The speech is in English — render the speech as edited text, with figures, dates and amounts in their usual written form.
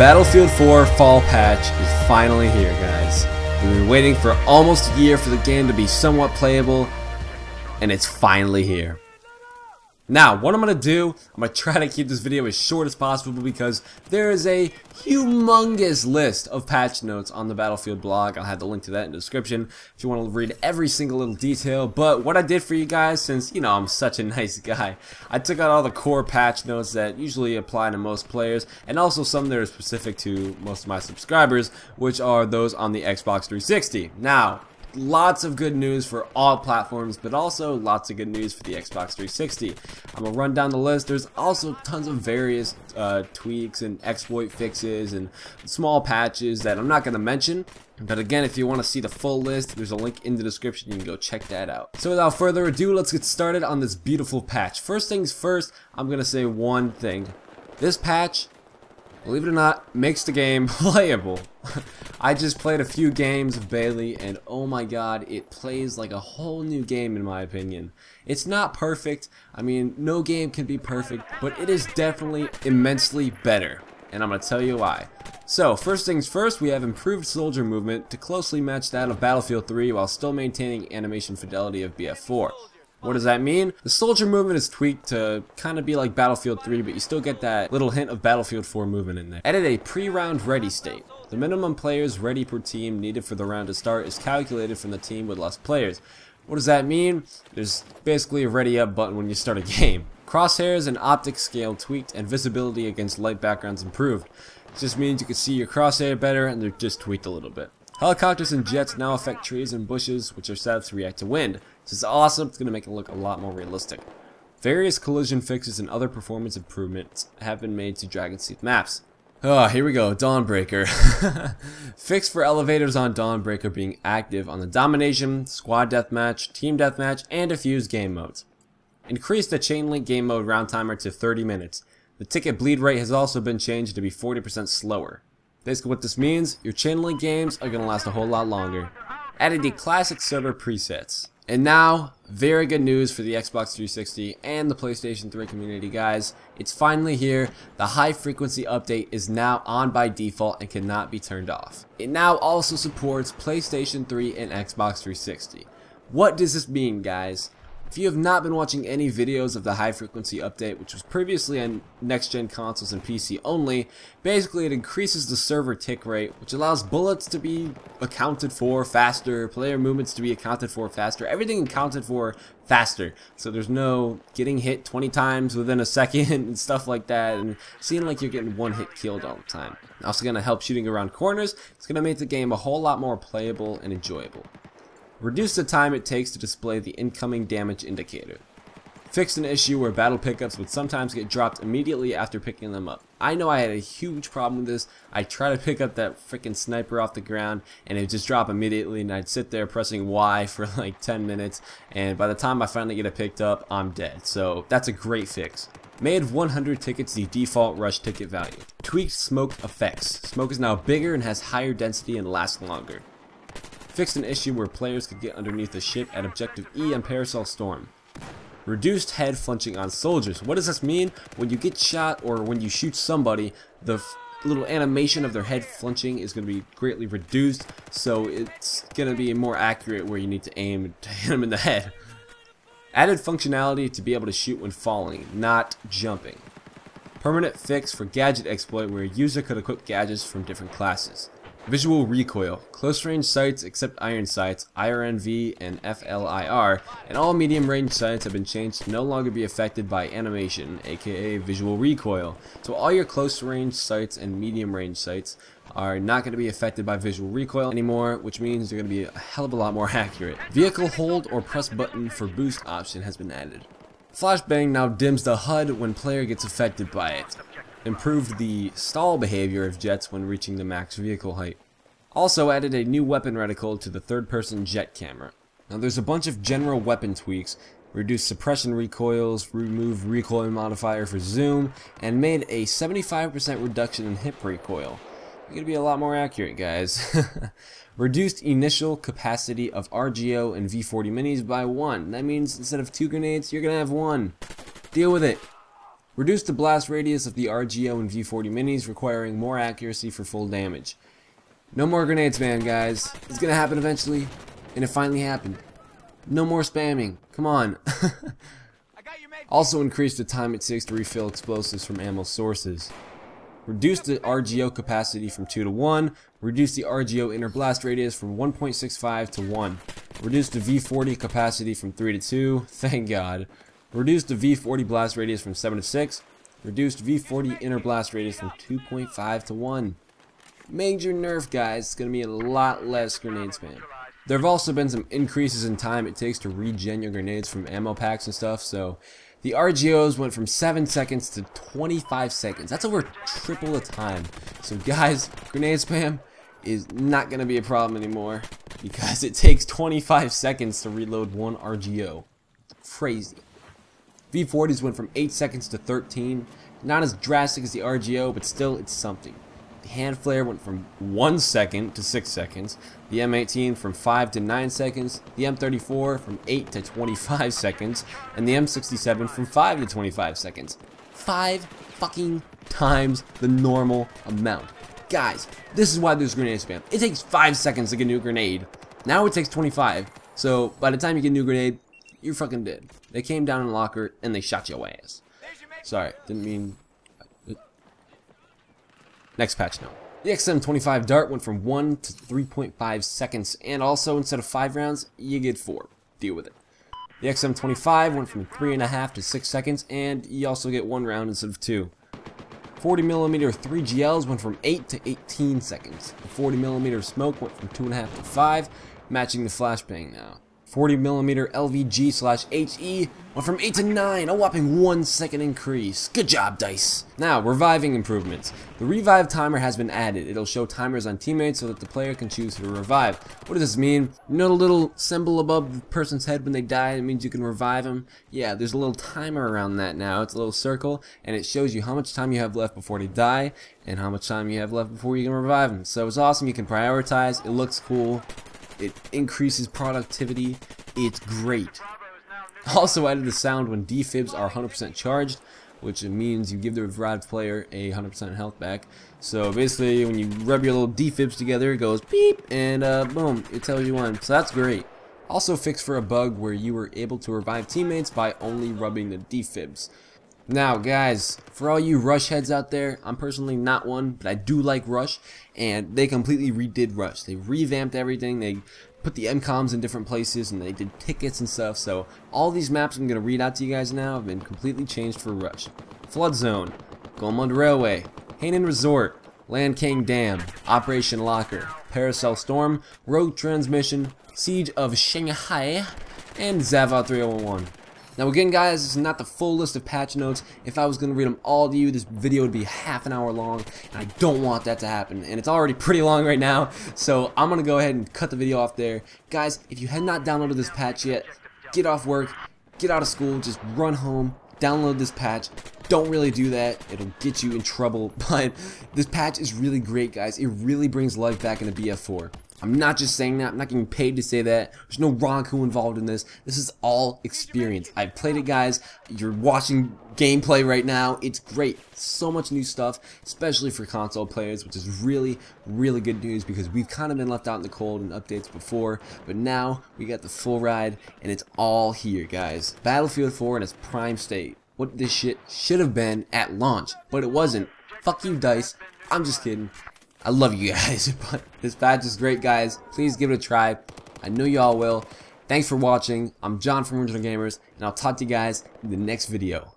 Battlefield 4 Fall Patch is finally here, guys. We've been waiting for almost a year for the game to be somewhat playable, and it's finally here. Now, what I'm going to do, I'm going to try to keep this video as short as possible because there is a humongous list of patch notes on the Battlefield blog. I'll have the link to that in the description if you want to read every single little detail. But what I did for you guys, since, you know, I'm such a nice guy, I took out all the core patch notes that usually apply to most players, and also some that are specific to most of my subscribers, which are those on the Xbox 360. Now, lots of good news for all platforms, but also lots of good news for the Xbox 360. I'm gonna run down the list. There's also tons of various tweaks and exploit fixes and small patches that I'm not gonna mention. But again, if you want to see the full list, there's a link in the description. You can go check that out. So without further ado, let's get started on this beautiful patch. First things first, I'm gonna say one thing. This patch, believe it or not, makes the game playable. I just played a few games of Bailey, and oh my god, it plays like a whole new game in my opinion. It's not perfect. I mean, no game can be perfect, but it is definitely immensely better, and I'm going to tell you why. So, first things first, we have improved soldier movement to closely match that of Battlefield 3 while still maintaining animation fidelity of BF4. What does that mean? The soldier movement is tweaked to kind of be like Battlefield 3, but you still get that little hint of Battlefield 4 movement in there. Added a pre-round ready state. The minimum players ready per team needed for the round to start is calculated from the team with less players. What does that mean? There's basically a ready up button when you start a game. Crosshairs and optics scale tweaked, and visibility against light backgrounds improved. It just means you can see your crosshair better, and they're just tweaked a little bit. Helicopters and jets now affect trees and bushes, which are set to react to wind. This is awesome. It's going to make it look a lot more realistic. Various collision fixes and other performance improvements have been made to Dragon's Teeth maps. Oh, here we go, Dawnbreaker. Fix for elevators on Dawnbreaker being active on the Domination, Squad Deathmatch, Team Deathmatch, and Diffuse game modes. Increase the Chain Link game mode round timer to 30 minutes. The ticket bleed rate has also been changed to be 40% slower. Basically what this means, your Chain Link games are going to last a whole lot longer. Added the classic server presets. And now, very good news for the Xbox 360 and the PlayStation 3 community, guys. It's finally here. The high frequency update is now on by default and cannot be turned off. It now also supports PlayStation 3 and Xbox 360. What does this mean, guys? If you have not been watching any videos of the high frequency update, which was previously on next-gen consoles and PC only, basically it increases the server tick rate, which allows bullets to be accounted for faster, player movements to be accounted for faster, everything accounted for faster. So there's no getting hit 20 times within a second and stuff like that, and seeing like you're getting one hit killed all the time. Also going to help shooting around corners. It's going to make the game a whole lot more playable and enjoyable. Reduce the time it takes to display the incoming damage indicator. Fixed an issue where battle pickups would sometimes get dropped immediately after picking them up. I know I had a huge problem with this. I tried to pick up that freaking sniper off the ground and it would just drop immediately, and I'd sit there pressing Y for like 10 minutes, and by the time I finally get it picked up, I'm dead. So that's a great fix. Made 100 tickets the default rush ticket value. Tweaked smoke effects. Smoke is now bigger and has higher density and lasts longer. Fixed an issue where players could get underneath the ship at Objective E and Parasol Storm. Reduced head flinching on soldiers. What does this mean? When you get shot or when you shoot somebody, the little animation of their head flinching is going to be greatly reduced, so it's going to be more accurate where you need to aim to hit them in the head. Added functionality to be able to shoot when falling, not jumping. Permanent fix for gadget exploit where a user could equip gadgets from different classes. Visual recoil. Close range sights except iron sights, IRNV and FLIR, and all medium range sights have been changed to no longer be affected by animation, aka visual recoil. So all your close range sights and medium range sights are not going to be affected by visual recoil anymore, which means they're going to be a hell of a lot more accurate. Vehicle hold or press button for boost option has been added. Flashbang now dims the HUD when player gets affected by it. Improved the stall behavior of jets when reaching the max vehicle height. Also added a new weapon reticle to the third-person jet camera. Now there's a bunch of general weapon tweaks, reduced suppression recoils, removed recoil modifier for zoom, and made a 75% reduction in hip recoil. You're gonna be a lot more accurate, guys. Reduced initial capacity of RGO and V40 minis by 1. That means instead of 2 grenades, you're gonna have 1. Deal with it. Reduce the blast radius of the RGO and V40 minis, requiring more accuracy for full damage. No more grenade spam, guys. It's gonna happen eventually, and it finally happened. No more spamming. Come on. Also increase the time it takes to refill explosives from ammo sources. Reduce the RGO capacity from 2 to 1. Reduce the RGO inner blast radius from 1.65 to 1. Reduce the V40 capacity from 3 to 2. Thank God. Reduce the V40 blast radius from 7 to 6. Reduced V40 inner blast radius from 2.5 to 1. Major nerf, guys. It's going to be a lot less grenade spam. There have also been some increases in time it takes to regen your grenades from ammo packs and stuff, so the RGOs went from 7 seconds to 25 seconds. That's over triple the time. So guys, grenade spam is not going to be a problem anymore because it takes 25 seconds to reload one RGO. Crazy. V40s went from 8 seconds to 13. Not as drastic as the RGO, but still it's something. The hand flare went from 1 second to 6 seconds, the M18 from 5 to 9 seconds, the M34 from 8 to 25 seconds, and the M67 from 5 to 25 seconds. 5 fucking times the normal amount. Guys, this is why there's grenade spam. It takes 5 seconds to get a new grenade. Now it takes 25, so by the time you get a new grenade, you're fucking dead. They came down in the locker and they shot your ass. Sorry, didn't mean... Next patch note. The XM25 dart went from 1 to 3.5 seconds, and also instead of 5 rounds, you get 4. Deal with it. The XM25 went from 3.5 to 6 seconds, and you also get 1 round instead of 2. 40mm 3GLs went from 8 to 18 seconds. The 40mm smoke went from 2.5 to 5, matching the flashbang now. 40mm LVG/HE went from 8 to 9, a whopping 1 second increase. Good job, DICE. Now, reviving improvements. The revive timer has been added. It'll show timers on teammates so that the player can choose who to revive. What does this mean? You know the little symbol above the person's head when they die? It means you can revive them. Yeah, there's a little timer around that now. It's a little circle, and it shows you how much time you have left before they die, and how much time you have left before you can revive them. So it's awesome. You can prioritize. It looks cool. It increases productivity. It's great. Also added the sound when defibs are 100% charged, which means you give the revived player a 100% health back. So basically, when you rub your little defibs together, it goes beep, and boom, it tells you when. So that's great. Also fixed for a bug where you were able to revive teammates by only rubbing the defibs. Now guys, for all you Rush heads out there, I'm personally not one, but I do like Rush, and they completely redid Rush. They revamped everything, they put the MCOMs in different places, and they did tickets and stuff, so all these maps I'm going to read out to you guys now have been completely changed for Rush. Flood Zone, Golmund Railway, Hainan Resort, Land King Dam, Operation Locker, Paracel Storm, Rogue Transmission, Siege of Shanghai, and Zavod 3011. Now again guys, this is not the full list of patch notes. If I was going to read them all to you, this video would be half an hour long, and I don't want that to happen, and it's already pretty long right now, so I'm going to go ahead and cut the video off there. Guys, if you have not downloaded this patch yet, get off work, get out of school, just run home, download this patch. Don't really do that, it'll get you in trouble, but this patch is really great guys. It really brings life back into BF4. I'm not just saying that, I'm not getting paid to say that. There's no Ronku involved in this. This is all experience. I've played it guys, you're watching gameplay right now, it's great. So much new stuff, especially for console players, which is really, really good news because we've kind of been left out in the cold in updates before, but now we got the full ride and it's all here guys. Battlefield 4 in its prime state. What this shit should have been at launch, but it wasn't. Fuck you DICE, I'm just kidding. I love you guys, but this patch is great guys. Please give it a try. I know y'all will. Thanks for watching. I'm John from Original Gamers, and I'll talk to you guys in the next video.